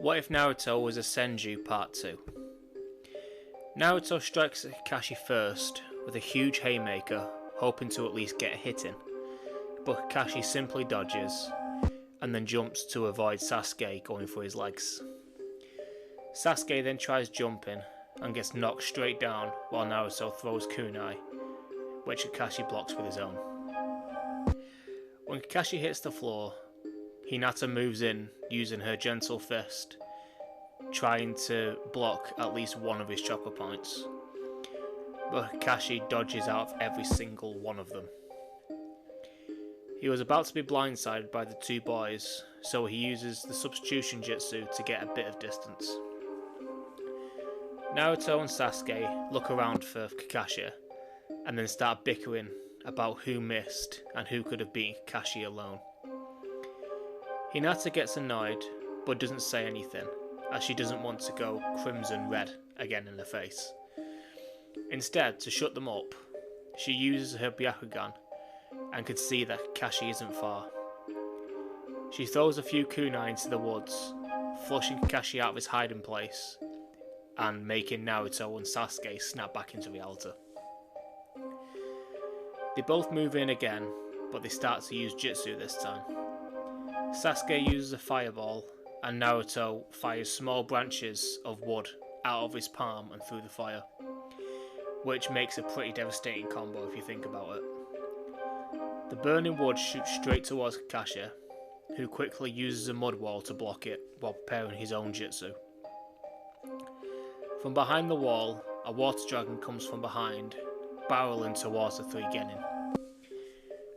What if Naruto was a Senju Part 2? Naruto strikes at Kakashi first with a huge haymaker, hoping to at least get a hit in, but Kakashi simply dodges and then jumps to avoid Sasuke going for his legs. Sasuke then tries jumping and gets knocked straight down while Naruto throws kunai, which Kakashi blocks with his own. When Kakashi hits the floor, Hinata moves in using her gentle fist, trying to block at least one of his chopper points, but Kakashi dodges out of every single one of them. He was about to be blindsided by the two boys, so he uses the substitution jutsu to get a bit of distance. Naruto and Sasuke look around for Kakashi and then start bickering about who missed and who could have beaten Kakashi alone. Hinata gets annoyed but doesn't say anything, as she doesn't want to go crimson red again in the face. Instead, to shut them up, she uses her Byakugan and can see that Kakashi isn't far. She throws a few kunai into the woods, flushing Kakashi out of his hiding place and making Naruto and Sasuke snap back into reality. They both move in again, but they start to use jutsu this time. Sasuke uses a fireball and Naruto fires small branches of wood out of his palm and through the fire, which makes a pretty devastating combo if you think about it. The burning wood shoots straight towards Kakashi, who quickly uses a mud wall to block it while preparing his own jutsu. From behind the wall, a water dragon comes from behind, barreling towards the three genin.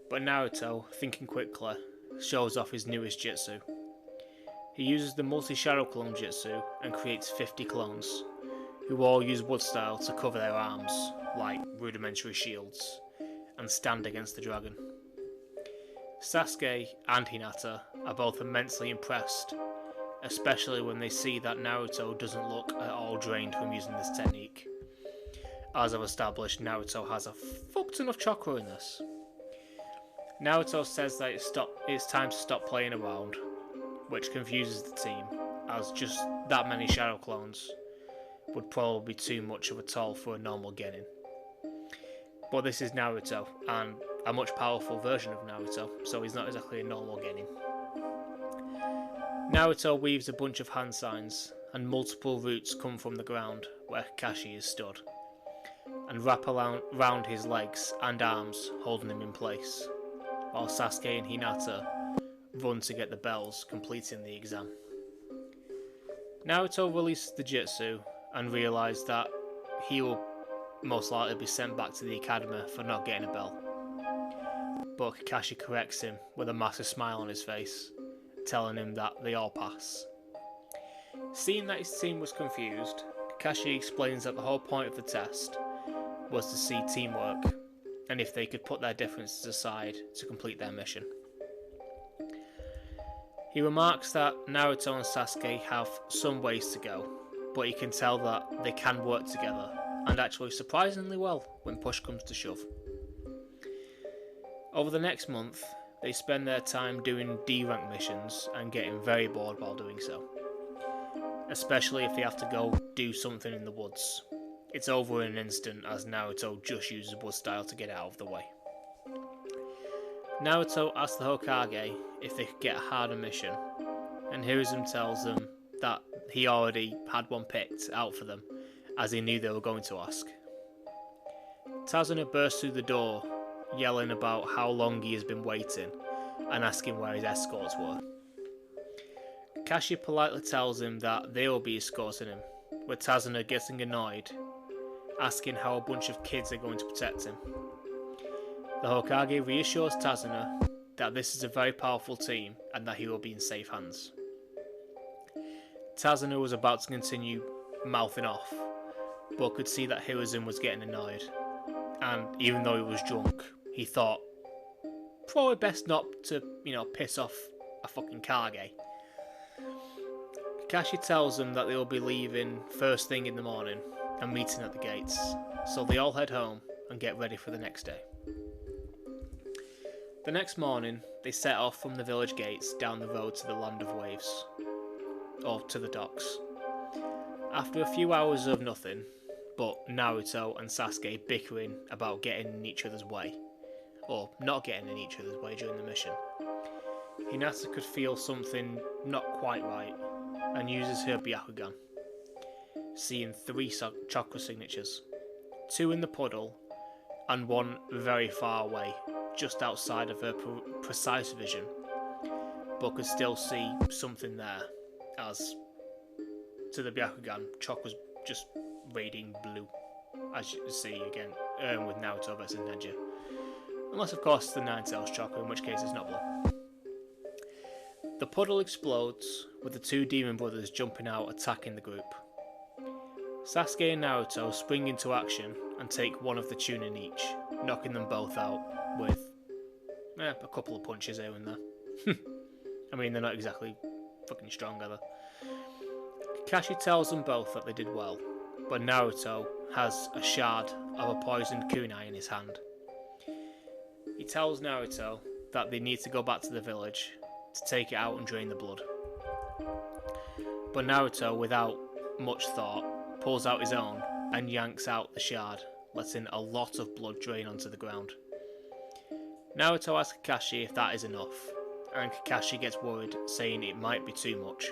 But Naruto, thinking quickly, shows off his newest jutsu. He uses the multi-shadow clone jutsu and creates 50 clones, who all use wood style to cover their arms, like rudimentary shields, and stand against the dragon. Sasuke and Hinata are both immensely impressed, especially when they see that Naruto doesn't look at all drained from using this technique. As I've established, Naruto has a fucked enough chakra in this. Naruto says that it's time to stop playing around, which confuses the team, as just that many shadow clones would probably be too much of a toll for a normal genin. But this is Naruto, and a much powerful version of Naruto, so he's not exactly a normal genin. Naruto weaves a bunch of hand signs, and multiple roots come from the ground where Kakashi is stood, and wrap around his legs and arms, holding him in place, while Sasuke and Hinata run to get the bells, completing the exam. Naruto releases the jutsu and realises that he will most likely be sent back to the academy for not getting a bell. But Kakashi corrects him with a massive smile on his face, telling him that they all pass. Seeing that his team was confused, Kakashi explains that the whole point of the test was to see teamwork, and if they could put their differences aside to complete their mission. He remarks that Naruto and Sasuke have some ways to go, but he can tell that they can work together, and actually surprisingly well when push comes to shove. Over the next month, they spend their time doing D-rank missions and getting very bored while doing so, especially if they have to go do something in the woods. It's over in an instant as Naruto just uses wood style to get out of the way. Naruto asks the Hokage if they could get a harder mission, and Hiruzen tells them that he already had one picked out for them, as he knew they were going to ask. Tazuna bursts through the door, yelling about how long he has been waiting, and asking where his escorts were. Kakashi politely tells him that they will be escorting him, with Tazuna getting annoyed, asking how a bunch of kids are going to protect him. The Hokage reassures Tazuna that this is a very powerful team and that he will be in safe hands. Tazuna was about to continue mouthing off, but could see that Hiruzen was getting annoyed, and even though he was drunk, he thought probably best not to, piss off a fucking Kage. Kakashi tells them that they will be leaving first thing in the morning and meeting at the gates, so they all head home and get ready for the next day. The next morning, they set off from the village gates down the road to the Land of Waves. or to the docks. After a few hours of nothing, but Naruto and Sasuke bickering about getting in each other's way, or not getting in each other's way during the mission, Hinata could feel something not quite right and uses her Byakugan, seeing 3 chakra signatures, 2 in the puddle and 1 very far away, just outside of her precise vision, but could still see something there, as to the Byakugan, Chakra's just radiating blue, as you see again with Naruto versus Neji. Unless of course the Nine Tails Chakra, in which case it's not blue. The puddle explodes, with the 2 demon brothers jumping out attacking the group. Sasuke and Naruto spring into action and take 1 of the Chunin each, knocking them both out with a couple of punches here and there. I mean, they're not exactly fucking strong, are they? Kakashi tells them both that they did well, but Naruto has a shard of a poisoned kunai in his hand. He tells Naruto that they need to go back to the village to take it out and drain the blood. But Naruto, without much thought, pulls out his own and yanks out the shard, letting a lot of blood drain onto the ground. Naruto asks Kakashi if that is enough, and Kakashi gets worried, saying it might be too much.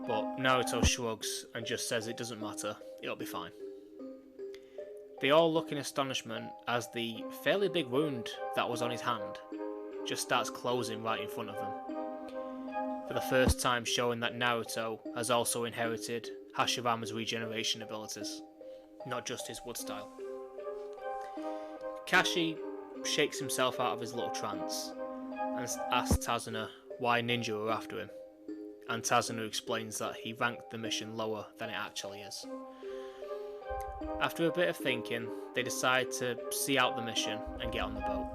But Naruto shrugs and just says it doesn't matter, it'll be fine. They all look in astonishment as the fairly big wound that was on his hand just starts closing right in front of them, for the first time showing that Naruto has also inherited Hashirama's regeneration abilities, not just his wood style. Kakashi shakes himself out of his little trance and asks Tazuna why ninja are after him, and Tazuna explains that he ranked the mission lower than it actually is. After a bit of thinking, they decide to see out the mission and get on the boat.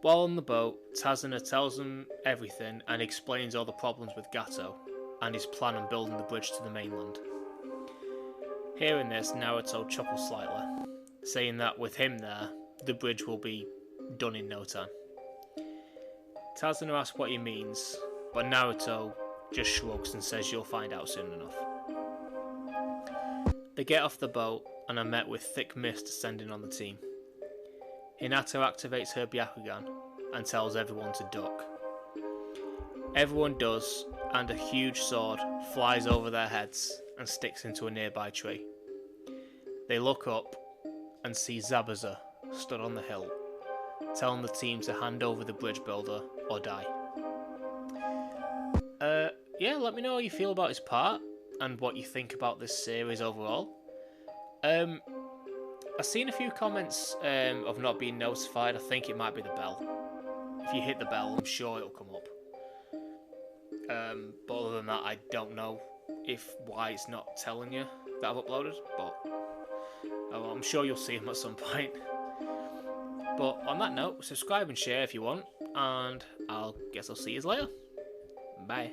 While on the boat, Tazuna tells them everything and explains all the problems with Gato and his plan on building the bridge to the mainland. Hearing this, Naruto chuckles slightly, saying that with him there, the bridge will be done in no time. Tazuna asks what he means, but Naruto just shrugs and says you'll find out soon enough. They get off the boat and are met with thick mist descending on the team. Hinata activates her Byakugan and tells everyone to duck. Everyone does, and a huge sword flies over their heads and sticks into a nearby tree. They look up and see Zabuza stood on the hill, telling the team to hand over the bridge builder or die. Yeah, let me know how you feel about his part and what you think about this series overall. I've seen a few comments of not being notified. I think it might be the bell. If you hit the bell, I'm sure it'll come up. But other than that, I don't know why it's not telling you that I've uploaded, but I'm sure you'll see them at some point. But on that note, subscribe and share if you want, and I'll see you later. Bye.